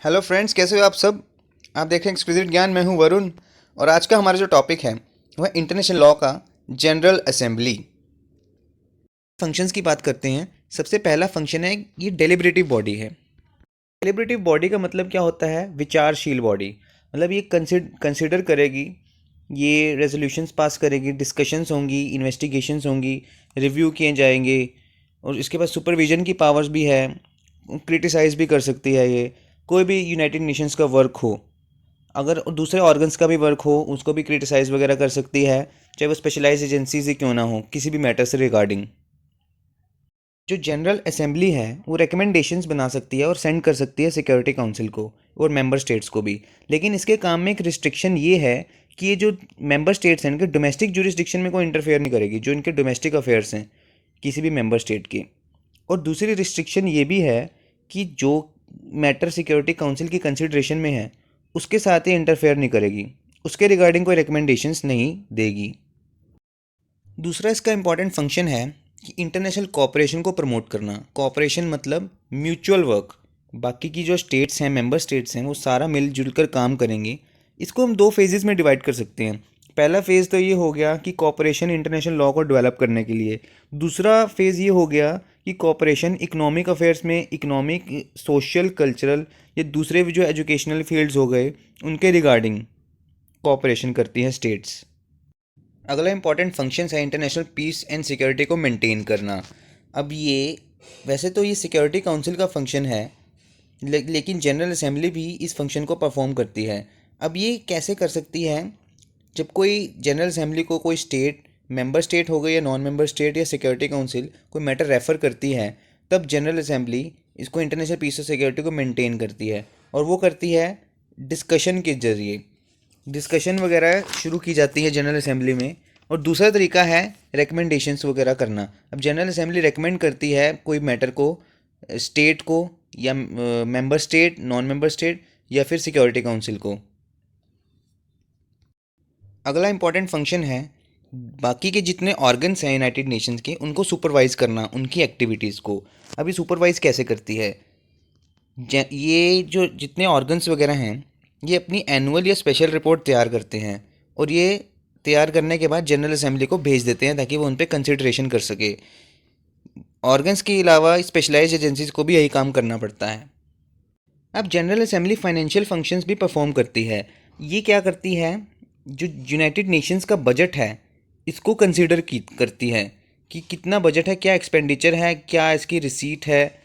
Hello friends, कैसे हो आप सब। आप देख रहे हैं एक्सक्लूसिव ज्ञान। मैं हूं वरुण और आज का हमारा जो टॉपिक है वह इंटरनेशनल लॉ का जनरल असेंबली। फंक्शंस की बात करते हैं। सबसे पहला फंक्शन है, ये डेलिब्रेटिव बॉडी है। डेलिब्रेटिव बॉडी का मतलब क्या होता है? विचारशील बॉडी। मतलब ये कंसिडर करेगी, ये रेजोल्यूशंस पास करेगी, डिस्कशंस होंगी, इन्वेस्टिगेशंस होंगी, रिव्यू किए जाएंगे और इसके पास सुपरविजन की पावर्स भी है। क्रिटिसाइज भी कर सकती है ये। कोई भी यूनाइटेड नेशंस का वर्क हो, अगर दूसरे ऑर्गन्स का भी वर्क हो, उसको भी क्रिटिसाइज वगैरह कर सकती है, चाहे वो स्पेशलाइज एजेंसी से क्यों ना हो, किसी भी मैटर से रिगार्डिंग। जो जनरल असेंबली है वो रिकमेंडेशंस बना सकती है और सेंड कर सकती है सिक्योरिटी काउंसिल को और मेंबर स्टेट्स को भी। लेकिन इसके काम में एक रिस्ट्रिक्शन ये है कि ये जो मेंबर स्टेट्स हैं इनके डोमेस्टिक जुरिस्डिक्शन में कोई इंटरफेयर नहीं करेगी, जो इनके डोमेस्टिक अफेयर्स हैं किसी भी मेंबर स्टेट के। और दूसरी रिस्ट्रिक्शन ये भी है कि जो मैटर सिक्योरिटी काउंसिल की कंसिडरेशन में है उसके साथ ही इंटरफेयर नहीं करेगी, उसके रिगार्डिंग कोई रिकमेंडेशंस नहीं देगी। दूसरा इसका इंपॉर्टेंट फंक्शन है कि इंटरनेशनल कोऑपरेशन को प्रमोट करना। कोऑपरेशन मतलब म्यूचुअल वर्क। बाकी की जो स्टेट्स हैं, मेंबर स्टेट्स हैं, वो सारा मिलजुल कर काम करेंगे। इसको हम दो फेजेस में डिवाइड कर सकते हैं। पहला फेज़ तो ये हो गया कि कोऑपरेशन इंटरनेशनल लॉ को डेवलप करने के लिए। दूसरा फेज़ ये हो गया कि कोऑपरेशन इकोनॉमिक अफेयर्स में, इकोनॉमिक, सोशल, कल्चरल या दूसरे भी जो एजुकेशनल फील्ड्स हो गए उनके रिगार्डिंग कोऑपरेशन करती हैं स्टेट्स। अगला इंपॉर्टेंट फंक्शन है इंटरनेशनल पीस एंड सिक्योरिटी को मेंटेन करना। अब ये वैसे तो ये सिक्योरिटी काउंसिल का फंक्शन है, लेकिन जनरल असेंबली भी इस फंक्शन को परफॉर्म करती है। अब ये कैसे कर सकती है? जब कोई जनरल असेंबली को कोई स्टेट, मेंबर स्टेट हो गई या नॉन मेंबर स्टेट या सिक्योरिटी काउंसिल, कोई मैटर रेफ़र करती है, तब जनरल असेंबली इसको इंटरनेशनल पीस और सिक्योरिटी को मेंटेन करती है। और वो करती है डिस्कशन के ज़रिए। डिस्कशन वगैरह शुरू की जाती है जनरल असेंबली में। और दूसरा तरीका है रिकमेंडेशंस वगैरह करना। अब जनरल असेंबली रिकमेंड करती है कोई मैटर को स्टेट को, या member state, non member state, या फिर सिक्योरिटी काउंसिल को। अगला इंपॉर्टेंट फंक्शन है बाकी के जितने ऑर्गन्स हैं यूनाइटेड नेशंस के, उनको सुपरवाइज़ करना, उनकी एक्टिविटीज़ को। अभी सुपरवाइज़ कैसे करती है? ये जो जितने ऑर्गन्स वगैरह हैं ये अपनी एनुअल या स्पेशल रिपोर्ट तैयार करते हैं और ये तैयार करने के बाद जनरल असेंबली को भेज देते हैं ताकि वो उन पर कंसिडरेशन कर सके। ऑर्गन्स के अलावा स्पेशलाइज्ड एजेंसीज को भी यही काम करना पड़ता है। अब जनरल असेंबली फाइनेंशियल फंक्शंस भी परफॉर्म करती है। ये क्या करती है? जो यूनाइटेड नेशंस का बजट है इसको कंसीडर करती है कि कितना बजट है, क्या एक्सपेंडिचर है, क्या इसकी रिसीट है,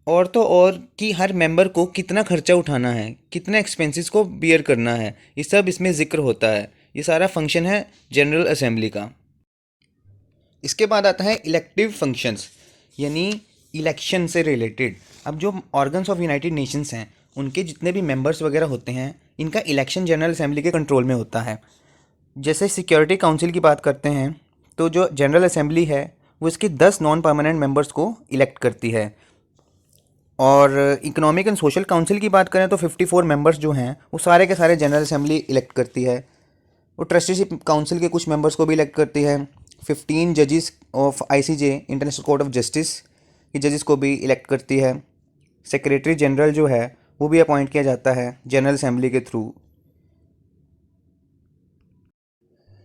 और तो और कि हर मेंबर को कितना खर्चा उठाना है, कितने एक्सपेंसेस को बियर करना है, ये सब इसमें ज़िक्र होता है। ये सारा फंक्शन है जनरल असेंबली का। इसके बाद आता है इलेक्टिव फंक्शंस, यानी इलेक्शन से रिलेटेड। अब जो ऑर्गन्स ऑफ यूनाइटेड नेशंस हैं उनके जितने भी मेंबर्स वगैरह होते हैं, इनका इलेक्शन जनरल असेंबली के कंट्रोल में होता है। जैसे सिक्योरिटी काउंसिल की बात करते हैं तो जो जनरल असेंबली है वो इसके 10 नॉन परमानेंट मेंबर्स को इलेक्ट करती है। और इकोनॉमिक एंड सोशल काउंसिल की बात करें तो 54 मेंबर्स जो हैं वो सारे के सारे जनरल असेंबली इलेक्ट करती है। वो ट्रस्टीशिप काउंसिल के कुछ मेंबर्स को भी इलेक्ट करती है। 15 जजेस of ICJ, international court of justice के जजेस को भी इलेक्ट करती है। सेक्रेटरी जनरल जो है वो भी अपॉइंट किया जाता है जनरल असेंबली के थ्रू।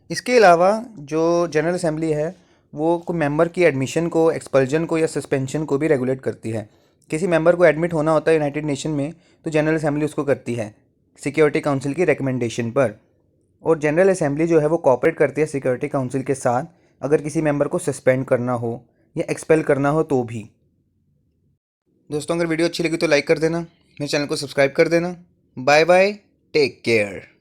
इसके अलावा जो जनरल असेंबली है वो कोई मेंबर की एडमिशन को, एक्सपल्जन को या सस्पेंशन को भी रेगुलेट करती है। किसी मेंबर को एडमिट होना होता है यूनाइटेड नेशन में तो जनरल असेंबली उसको करती है सिक्योरिटी काउंसिल की रिकमेंडेशन पर। और जनरल असेंबली जो है वो कोऑपरेट करती है सिक्योरिटी काउंसिल के साथ, अगर किसी मेंबर को सस्पेंड करना हो या एक्सपेल करना हो तो भी। दोस्तों, अगर वीडियो अच्छी लगी तो लाइक कर देना, मेरे चैनल को सब्सक्राइब कर देना। Bye bye, take care.